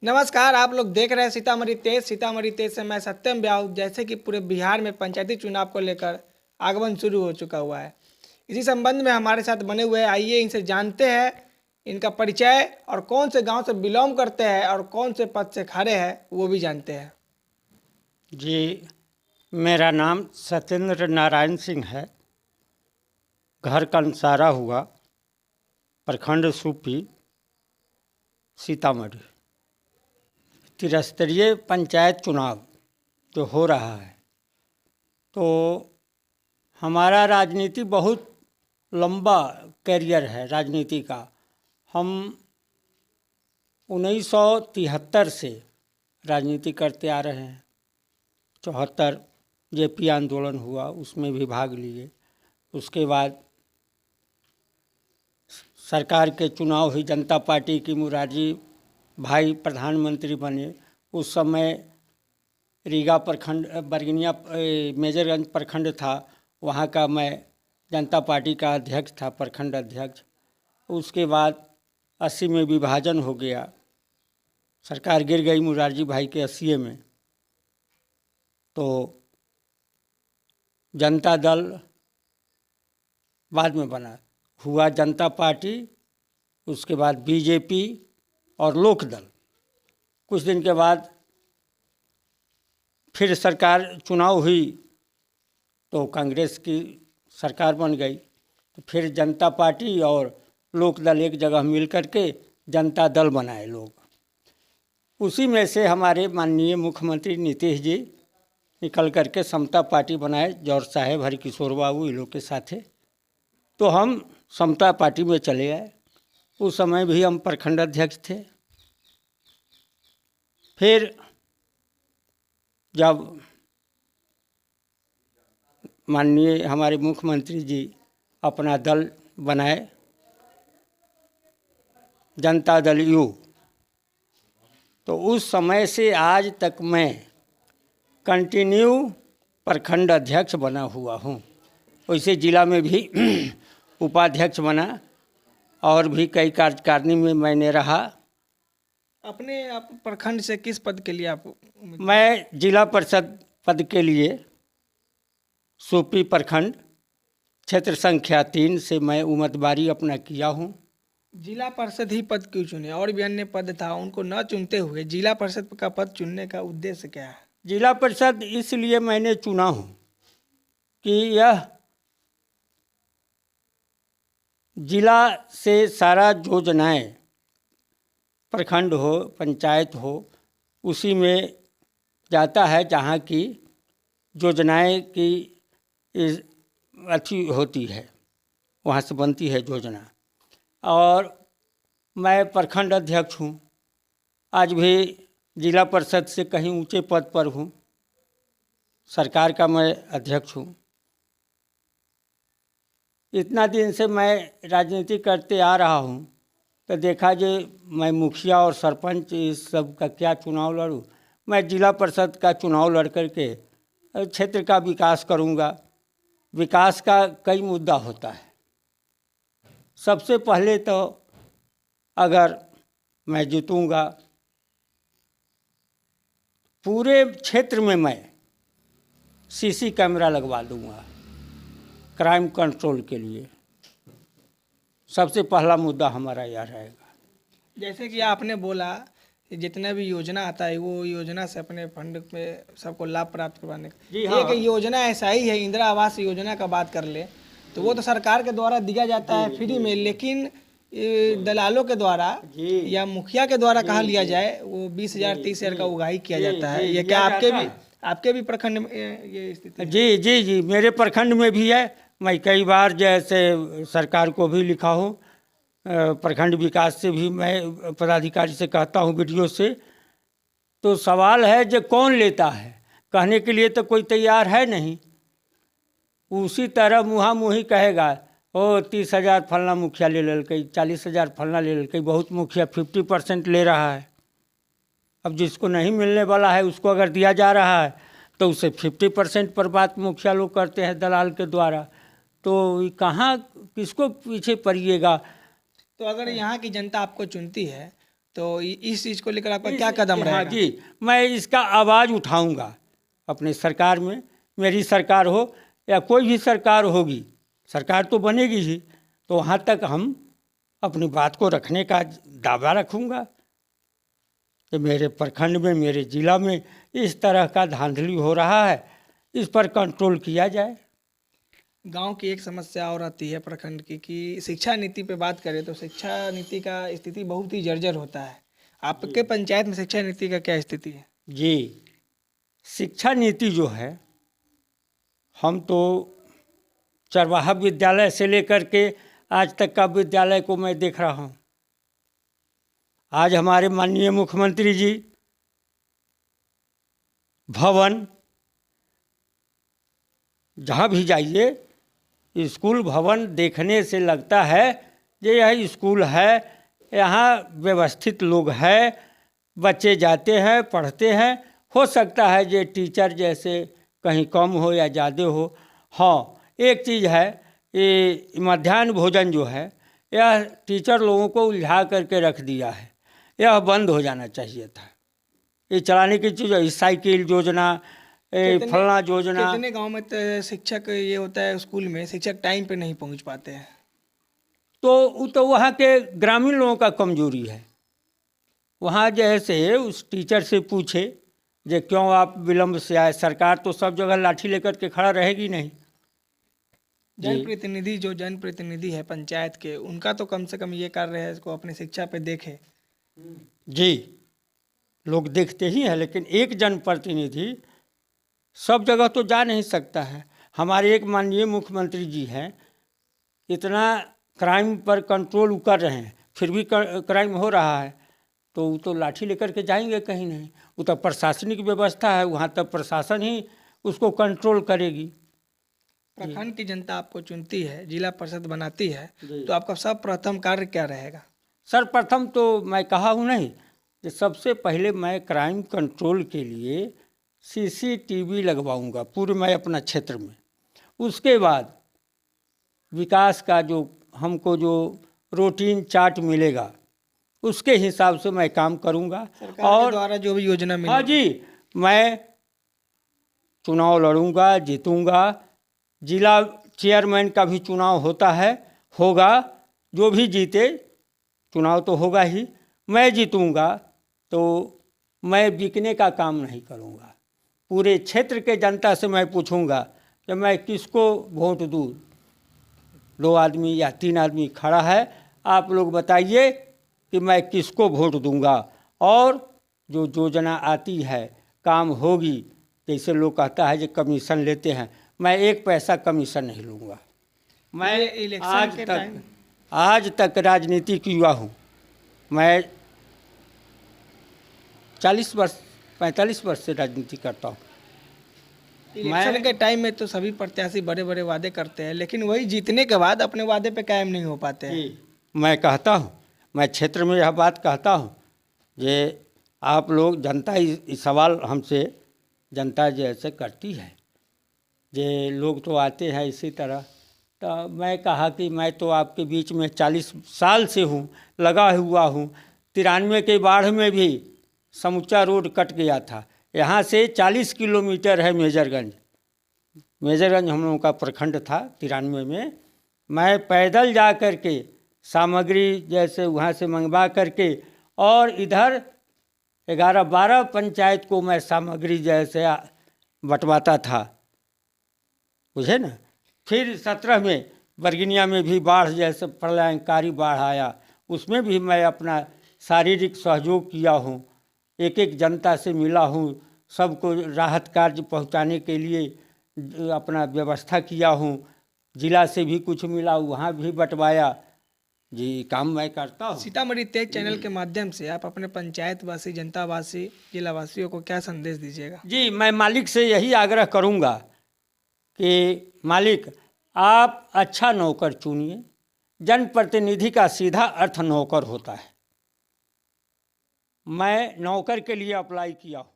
नमस्कार, आप लोग देख रहे हैं सीतामढ़ी तेज से मैं सत्यम ब्याहू। जैसे कि पूरे बिहार में पंचायती चुनाव को लेकर आगमन शुरू हो चुका हुआ है। इसी संबंध में हमारे साथ बने हुए हैं। आइए इनसे जानते हैं इनका परिचय और कौन से गांव से बिलोंग करते हैं और कौन से पद से खड़े हैं वो भी जानते हैं। जी, मेरा नाम सत्येंद्र नारायण सिंह है। घर कंसारा हुआ, प्रखंड सुपी, सीतामढ़ी। त्रिस्तरीय पंचायत चुनाव जो हो रहा है, तो हमारा राजनीति बहुत लंबा कैरियर है राजनीति का। हम 1973 से राजनीति करते आ रहे हैं। 74 जेपी आंदोलन हुआ, उसमें भी भाग लिए। उसके बाद सरकार के चुनाव हुई, जनता पार्टी की, मुरारजी भाई प्रधानमंत्री बने। उस समय रीगा प्रखंड, बरगनिया मेजरगंज प्रखंड था, वहाँ का मैं जनता पार्टी का अध्यक्ष था, प्रखंड अध्यक्ष। उसके बाद 80 में विभाजन हो गया, सरकार गिर गई मुरारजी भाई के 80 में। तो जनता दल बाद में बना, हुआ जनता पार्टी, उसके बाद बीजेपी और लोकदल। कुछ दिन के बाद फिर सरकार चुनाव हुई तो कांग्रेस की सरकार बन गई। तो फिर जनता पार्टी और लोकदल एक जगह मिल करके जनता दल बनाए लोग। उसी में से हमारे माननीय मुख्यमंत्री नीतीश जी निकल करके समता पार्टी बनाए, जौहर साहेब, हरिकिशोर बाबू, इन लोग के साथे। तो हम समता पार्टी में चले आए। उस समय भी हम प्रखंड अध्यक्ष थे। फिर जब माननीय हमारे मुख्यमंत्री जी अपना दल बनाए, जनता दल यू, तो उस समय से आज तक मैं कंटिन्यू प्रखंड अध्यक्ष बना हुआ हूँ। वैसे जिला में भी उपाध्यक्ष बना और भी कई कार्यकारिणी में मैंने रहा। अपने आप प्रखंड से किस पद के लिए आप? मैं जिला परिषद पद के लिए सुपी प्रखंड क्षेत्र संख्या 3 से मैं उम्मीदवारी अपना किया हूँ। जिला परिषद ही पद क्यों चुने? और भी अन्य पद था, उनको न चुनते हुए जिला परिषद का पद चुनने का उद्देश्य क्या है? जिला परिषद इसलिए मैंने चुना हूँ कि यह जिला से सारा योजनाएं, प्रखंड हो, पंचायत हो, उसी में जाता है जहाँ की योजनाएं की अच्छी होती है, वहाँ से बनती है योजना। और मैं प्रखंड अध्यक्ष हूँ। आज भी जिला परिषद से कहीं ऊंचे पद पर हूँ। सरकार का मैं अध्यक्ष हूँ। इतना दिन से मैं राजनीति करते आ रहा हूँ, तो देखा जे मैं मुखिया और सरपंच इस सब का क्या चुनाव लड़ूँ। मैं जिला परिषद का चुनाव लड़ करके क्षेत्र का विकास करूँगा। विकास का कई मुद्दा होता है। सबसे पहले तो अगर मैं जीतूँगा, पूरे क्षेत्र में मैं सीसी कैमरा लगवा दूँगा क्राइम कंट्रोल के लिए। सबसे पहला मुद्दा हमारा यह रहेगा। जैसे कि आपने बोला कि जितना भी योजना आता है वो योजना से अपने फंड में सबको लाभ प्राप्त करवाने का। जी हाँ। एक योजना ऐसा ही है, इंदिरा आवास योजना का बात कर ले तो वो तो सरकार के द्वारा दिया जाता है फ्री में, लेकिन दलालों के द्वारा या मुखिया के द्वारा कहा लिया जाए वो 20,000 30,000 का उगाही किया जाता है। ये क्या आपके भी प्रखंड में ये स्थिति? जी जी जी, मेरे प्रखंड में भी है। मैं कई बार जैसे सरकार को भी लिखा हूँ, प्रखंड विकास से भी मैं पदाधिकारी से कहता हूँ, वीडियो से। तो सवाल है जो कौन लेता है, कहने के लिए तो कोई तैयार है नहीं। उसी तरह मुँहा मुँही कहेगा, ओ 30,000 फलना मुखिया ले ललकई, 40,000 फलना ले ललकई। बहुत मुखिया 50% ले रहा है। अब जिसको नहीं मिलने वाला है उसको अगर दिया जा रहा है तो उसे 50% पर बात मुखिया लोग करते हैं दलाल के द्वारा। तो कहाँ किसको पीछे पड़िएगा? तो अगर यहाँ की जनता आपको चुनती है तो इस चीज़ को लेकर आपका क्या इस- कदम हाँ रहेगा? जी, मैं इसका आवाज़ उठाऊंगा अपने सरकार में, मेरी सरकार हो या कोई भी सरकार होगी, सरकार तो बनेगी ही, तो वहाँ तक हम अपनी बात को रखने का दावा रखूंगा कि मेरे प्रखंड में, मेरे जिला में इस तरह का धांधली हो रहा है, इस पर कंट्रोल किया जाए। गांव की एक समस्या और आती है प्रखंड की कि शिक्षा नीति पे बात करें तो शिक्षा नीति का स्थिति बहुत ही जर्जर होता है। आपके पंचायत में शिक्षा नीति का क्या स्थिति है? जी, शिक्षा नीति जो है, हम तो चरवाहा विद्यालय से लेकर के आज तक का विद्यालय को मैं देख रहा हूँ। आज हमारे माननीय मुख्यमंत्री जी भवन, जहाँ भी जाइए स्कूल भवन देखने से लगता है कि यह स्कूल है, यहाँ व्यवस्थित लोग हैं, बच्चे जाते हैं, पढ़ते हैं। हो सकता है ये टीचर जैसे कहीं कम हो या ज़्यादा हो। हाँ, एक चीज़ है, ये मध्याह्न भोजन जो है, यह टीचर लोगों को उलझा करके रख दिया है, यह बंद हो जाना चाहिए था। ये चलाने की चीज़ है, साइकिल योजना, फलना योजना। कितने गांव में तो शिक्षक ये होता है, स्कूल में शिक्षक टाइम पे नहीं पहुंच पाते हैं। तो वहाँ के ग्रामीण लोगों का कमजोरी है। वहाँ जैसे उस टीचर से पूछे जे क्यों आप विलम्ब से आए, सरकार तो सब जगह लाठी लेकर के खड़ा रहेगी नहीं। जनप्रतिनिधि है पंचायत के, उनका तो कम से कम ये कार्य है इसको अपनी शिक्षा पे देखे। जी, लोग देखते ही हैं, लेकिन एक जनप्रतिनिधि सब जगह तो जा नहीं सकता है। हमारे एक माननीय मुख्यमंत्री जी हैं, इतना क्राइम पर कंट्रोल कर रहे हैं, फिर भी क्राइम हो रहा है, तो वो तो लाठी लेकर के जाएंगे कहीं नहीं। वो तो प्रशासनिक व्यवस्था है, वहाँ तक प्रशासन ही उसको कंट्रोल करेगी। प्रखंड की जनता आपको चुनती है, जिला परिषद बनाती है, तो आपका सब प्रथम कार्य क्या रहेगा? सर्वप्रथम तो मैं कहा हूँ नहीं कि सबसे पहले मैं क्राइम कंट्रोल के लिए CCTV लगवाऊंगा पूरे मैं अपना क्षेत्र में। उसके बाद विकास का जो हमको जो रूटीन चार्ट मिलेगा उसके हिसाब से मैं काम करूंगा। सरकार के द्वारा जो भी योजना मिले। हाँ जी, मैं चुनाव लड़ूंगा, जीतूंगा। जिला चेयरमैन का भी चुनाव होता है, होगा, जो भी जीते चुनाव तो होगा ही। मैं जीतूंगा तो मैं बिकने का काम नहीं करूंगा। पूरे क्षेत्र के जनता से मैं पूछूंगा कि मैं किसको वोट दूँ। 2 आदमी या 3 आदमी खड़ा है, आप लोग बताइए कि मैं किसको वोट दूंगा, और जो योजना आती है काम होगी। जैसे लोग कहता है कि कमीशन लेते हैं, मैं 1 पैसा कमीशन नहीं लूँगा। मैं आज तक राजनीतिक युवा हूँ। मैं 45 वर्ष से राजनीति करता हूँ। इलेक्शन के टाइम में तो सभी प्रत्याशी बड़े बड़े वादे करते हैं, लेकिन वही जीतने के बाद अपने वादे पे कायम नहीं हो पाते हैं। मैं कहता हूँ, मैं क्षेत्र में यह बात कहता हूँ, ये आप लोग जनता इस सवाल हमसे जनता जैसे करती है, ये लोग तो आते हैं इसी तरह। तो मैं कहा कि मैं तो आपके बीच में 40 साल से हूँ, लगा हुआ हूँ। 93 के बाढ़ में भी समूचा रोड कट गया था। यहाँ से 40 किलोमीटर है मेजरगंज हम लोगों का प्रखंड था। 93 में मैं पैदल जा कर के सामग्री जैसे वहाँ से मंगवा करके, और इधर 11-12 पंचायत को मैं सामग्री जैसे बंटवाता था, बुझे ना। फिर 17 में बरगिनिया में भी बाढ़ जैसे प्रलयंकारी बाढ़ आया, उसमें भी मैं अपना शारीरिक सहयोग किया हूँ। एक जनता से मिला हूँ, सबको राहत कार्य पहुँचाने के लिए अपना व्यवस्था किया हूँ। जिला से भी कुछ मिला, वहाँ भी बंटवाया। जी, काम मैं करता हूँ। सीतामढ़ी तेज चैनल के माध्यम से आप अपने पंचायतवासी, जनतावासी, जिलावासियों को क्या संदेश दीजिएगा? जी, मैं मालिक से यही आग्रह करूँगा कि मालिक आप अच्छा नौकर चुनिए। जनप्रतिनिधि का सीधा अर्थ नौकर होता है। मैं नौकर के लिए अप्लाई किया हूँ।